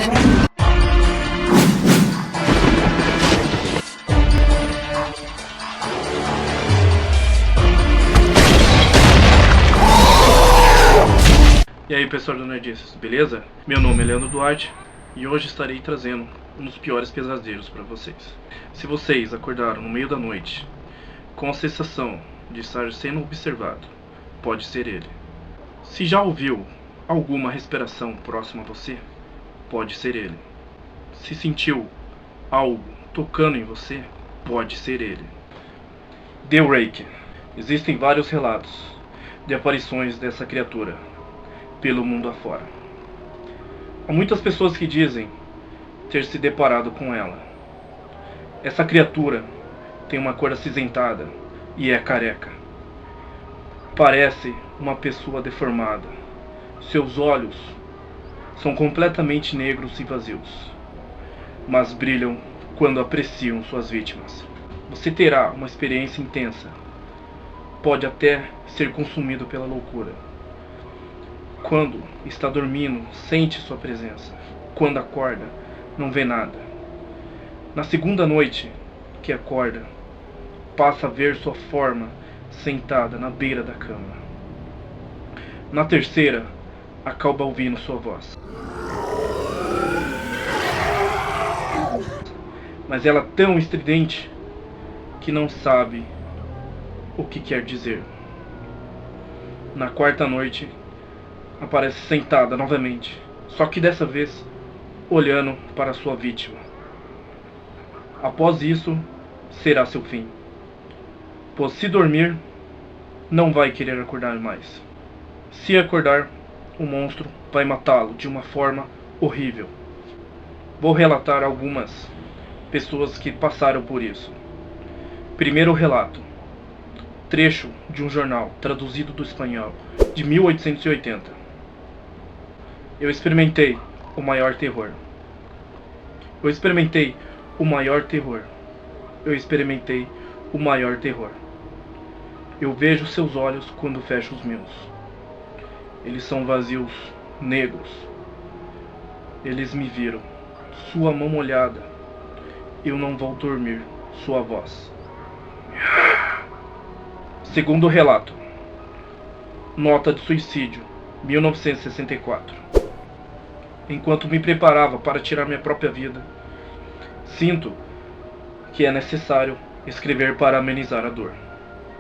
E aí pessoal do Nerdices, beleza? Meu nome é Leandro Duarte e hoje estarei trazendo um dos piores pesadelos para vocês. Se vocês acordaram no meio da noite com a sensação de estar sendo observado, pode ser ele. Se já ouviu alguma respiração próxima a você, pode ser ele. Se sentiu algo tocando em você, pode ser ele. The Rake. Existem vários relatos de aparições dessa criatura pelo mundo afora. Há muitas pessoas que dizem ter se deparado com ela. Essa criatura tem uma cor acinzentada e é careca. Parece uma pessoa deformada. Seus olhos são completamente negros e vazios, mas brilham quando apreciam suas vítimas. Você terá uma experiência intensa. Pode até ser consumido pela loucura. Quando está dormindo, sente sua presença. Quando acorda, não vê nada. Na segunda noite que acorda, passa a ver sua forma sentada na beira da cama. Na terceira, acaba ouvindo sua voz. Mas ela é tão estridente que não sabe o que quer dizer. Na quarta noite, aparece sentada novamente, só que dessa vez olhando para sua vítima. Após isso, será seu fim, pois se dormir, não vai querer acordar mais. Se acordar, o monstro vai matá-lo de uma forma horrível. Vou relatar algumas pessoas que passaram por isso. Primeiro relato. Trecho de um jornal traduzido do espanhol de 1880. Eu experimentei o maior terror. Eu experimentei o maior terror. Eu experimentei o maior terror. Eu vejo seus olhos quando fecho os meus. Eles são vazios, negros. Eles me viram. Sua mão molhada. Eu não vou dormir. Sua voz. Segundo relato. Nota de suicídio, 1964. Enquanto me preparava para tirar minha própria vida, sinto que é necessário escrever para amenizar a dor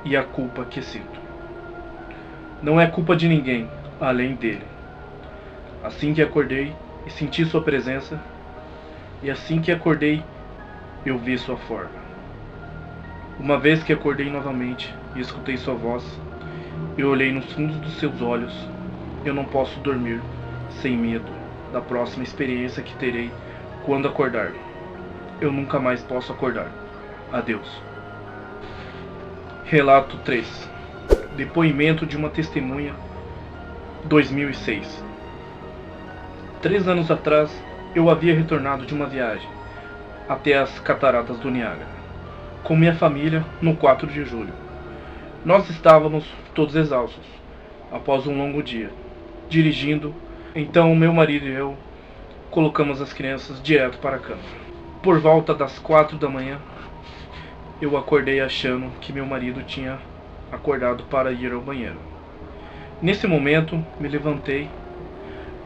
e a culpa que sinto. Não é culpa de ninguém além dele. Assim que acordei e senti sua presença, e assim que acordei, eu vi sua forma. Uma vez que acordei novamente e escutei sua voz, eu olhei nos fundos dos seus olhos. Eu não posso dormir sem medo da próxima experiência que terei quando acordar. Eu nunca mais posso acordar. Adeus. Relato 3. Depoimento de uma testemunha, 2006. 3 anos atrás, eu havia retornado de uma viagem até as cataratas do Niágara com minha família no 4 de julho. Nós estávamos todos exaustos após um longo dia dirigindo. Então meu marido e eu colocamos as crianças direto para a cama. Por volta das 4 da manhã, eu acordei achando que meu marido tinha acordado para ir ao banheiro. Nesse momento, me levantei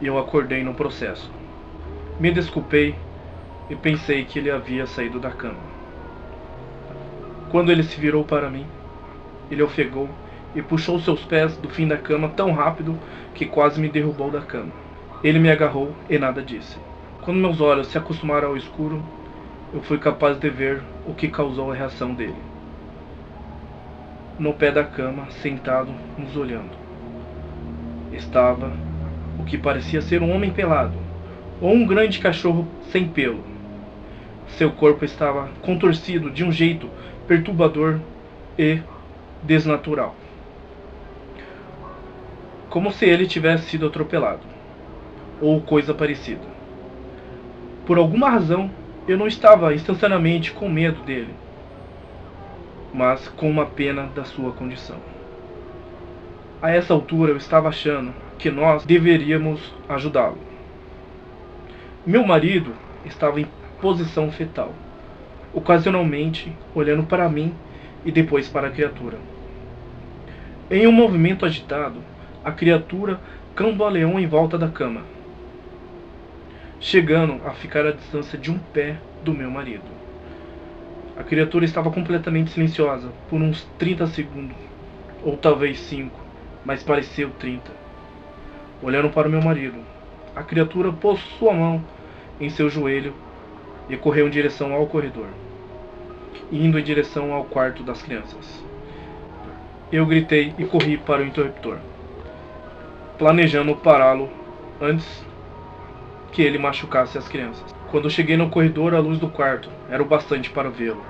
e eu acordei no processo. Me desculpei e pensei que ele havia saído da cama. Quando ele se virou para mim, ele ofegou e puxou seus pés do fim da cama tão rápido que quase me derrubou da cama. Ele me agarrou e nada disse. Quando meus olhos se acostumaram ao escuro, eu fui capaz de ver o que causou a reação dele. No pé da cama, sentado, nos olhando, estava o que parecia ser um homem pelado, ou um grande cachorro sem pelo. Seu corpo estava contorcido de um jeito perturbador e desnatural, como se ele tivesse sido atropelado, ou coisa parecida. Por alguma razão, eu não estava instantaneamente com medo dele, mas com uma pena da sua condição. A essa altura eu estava achando que nós deveríamos ajudá-lo. Meu marido estava em posição fetal, ocasionalmente olhando para mim e depois para a criatura. Em um movimento agitado, a criatura cambaleou em volta da cama, chegando a ficar à distância de um pé do meu marido. A criatura estava completamente silenciosa por uns 30 segundos, ou talvez 5, mas pareceu 30. Olhando para o meu marido, a criatura pôs sua mão em seu joelho e correu em direção ao corredor, indo em direção ao quarto das crianças. Eu gritei e corri para o interruptor, planejando pará-lo antes que ele machucasse as crianças. Quando cheguei no corredor, a luz do quarto era o bastante para vê-lo,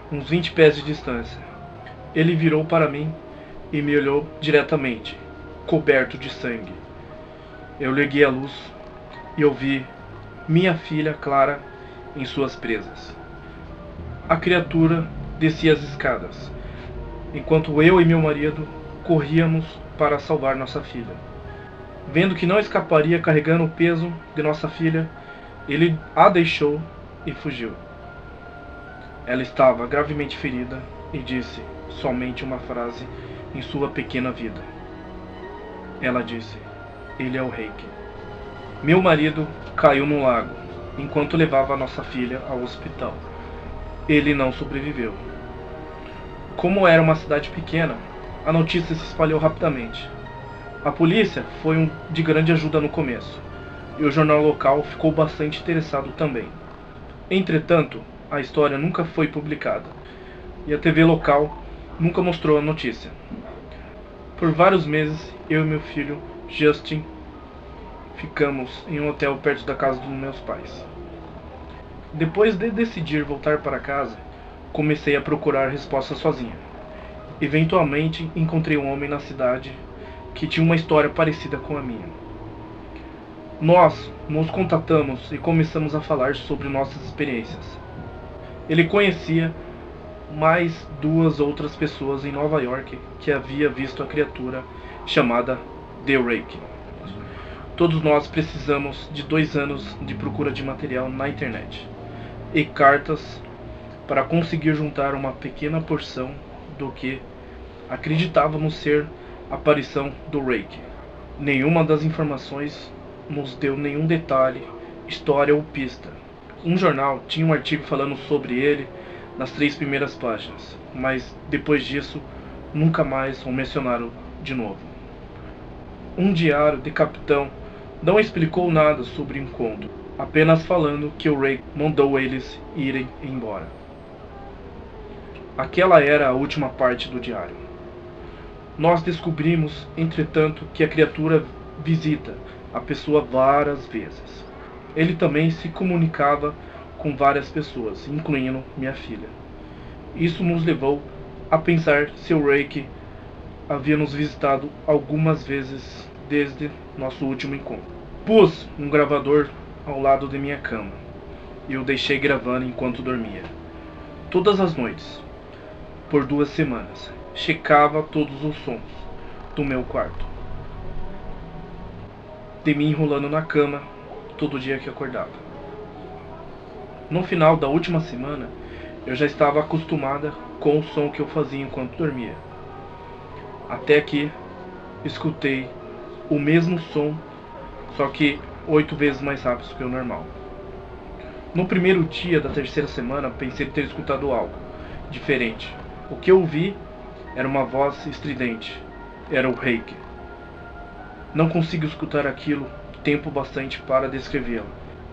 uns 20 pés de distância. Ele virou para mim e me olhou diretamente, coberto de sangue. Eu liguei a luz e ouvi minha filha Clara em suas presas. A criatura descia as escadas, enquanto eu e meu marido corríamos para salvar nossa filha. Vendo que não escaparia carregando o peso de nossa filha, ele a deixou e fugiu. Ela estava gravemente ferida e disse somente uma frase em sua pequena vida. Ela disse: "Ele é o Reiki." Meu marido caiu no lago enquanto levava nossa filha ao hospital. Ele não sobreviveu. Como era uma cidade pequena, a notícia se espalhou rapidamente. A polícia foi de grande ajuda no começo, e o jornal local ficou bastante interessado também. Entretanto, a história nunca foi publicada, e a TV local nunca mostrou a notícia. Por vários meses, eu e meu filho, Justin, ficamos em um hotel perto da casa dos meus pais. Depois de decidir voltar para casa, comecei a procurar respostas sozinha. Eventualmente, encontrei um homem na cidade que tinha uma história parecida com a minha. Nós nos contatamos e começamos a falar sobre nossas experiências. Ele conhecia mais 2 outras pessoas em Nova York que havia visto a criatura chamada The Reiki. Todos nós precisamos de 2 anos de procura de material na internet e cartas para conseguir juntar uma pequena porção do que acreditávamos ser a aparição do Reiki. Nenhuma das informações nos deu nenhum detalhe, história ou pista. Um jornal tinha um artigo falando sobre ele nas 3 primeiras páginas, mas depois disso nunca mais o mencionaram de novo. Um diário de capitão não explicou nada sobre o encontro, apenas falando que o Reiki mandou eles irem embora. Aquela era a última parte do diário. Nós descobrimos, entretanto, que a criatura visita a pessoa várias vezes. Ele também se comunicava com várias pessoas, incluindo minha filha. Isso nos levou a pensar se o Reiki havia nos visitado algumas vezes desde nosso último encontro. Pus um gravador ao lado de minha cama e o deixei gravando enquanto dormia. Todas as noites, por 2 semanas, checava todos os sons do meu quarto, de mim enrolando na cama todo dia que acordava. No final da última semana, eu já estava acostumada com o som que eu fazia enquanto dormia. Até que escutei o mesmo som, só que 8 vezes mais rápido que o normal. No primeiro dia da 3ª semana, pensei ter escutado algo diferente. O que eu ouvi era uma voz estridente. Era o Reiki. Não consigo escutar aquilo tempo bastante para descrevê-la.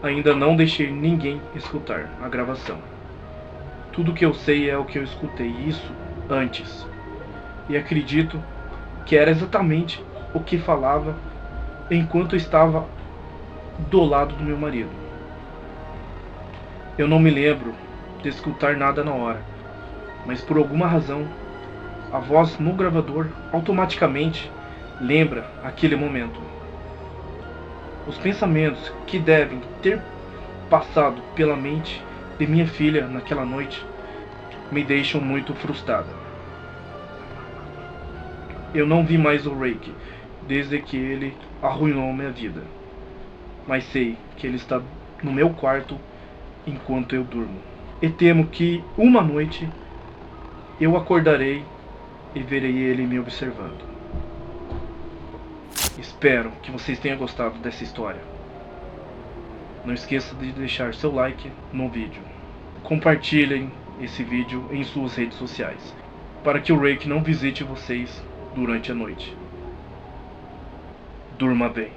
Ainda não deixei ninguém escutar a gravação. Tudo que eu sei é o que eu escutei isso antes. E acredito que era exatamente o que falava enquanto eu estava do lado do meu marido. Eu não me lembro de escutar nada na hora, mas por alguma razão, a voz no gravador automaticamente lembra aquele momento. Os pensamentos que devem ter passado pela mente de minha filha naquela noite me deixam muito frustrada. Eu não vi mais o Reiki desde que ele arruinou minha vida, mas sei que ele está no meu quarto enquanto eu durmo. E temo que uma noite eu acordarei e verei ele me observando. Espero que vocês tenham gostado dessa história. Não esqueça de deixar seu like no vídeo. Compartilhem esse vídeo em suas redes sociais, para que o Reiki não visite vocês durante a noite. Durma bem.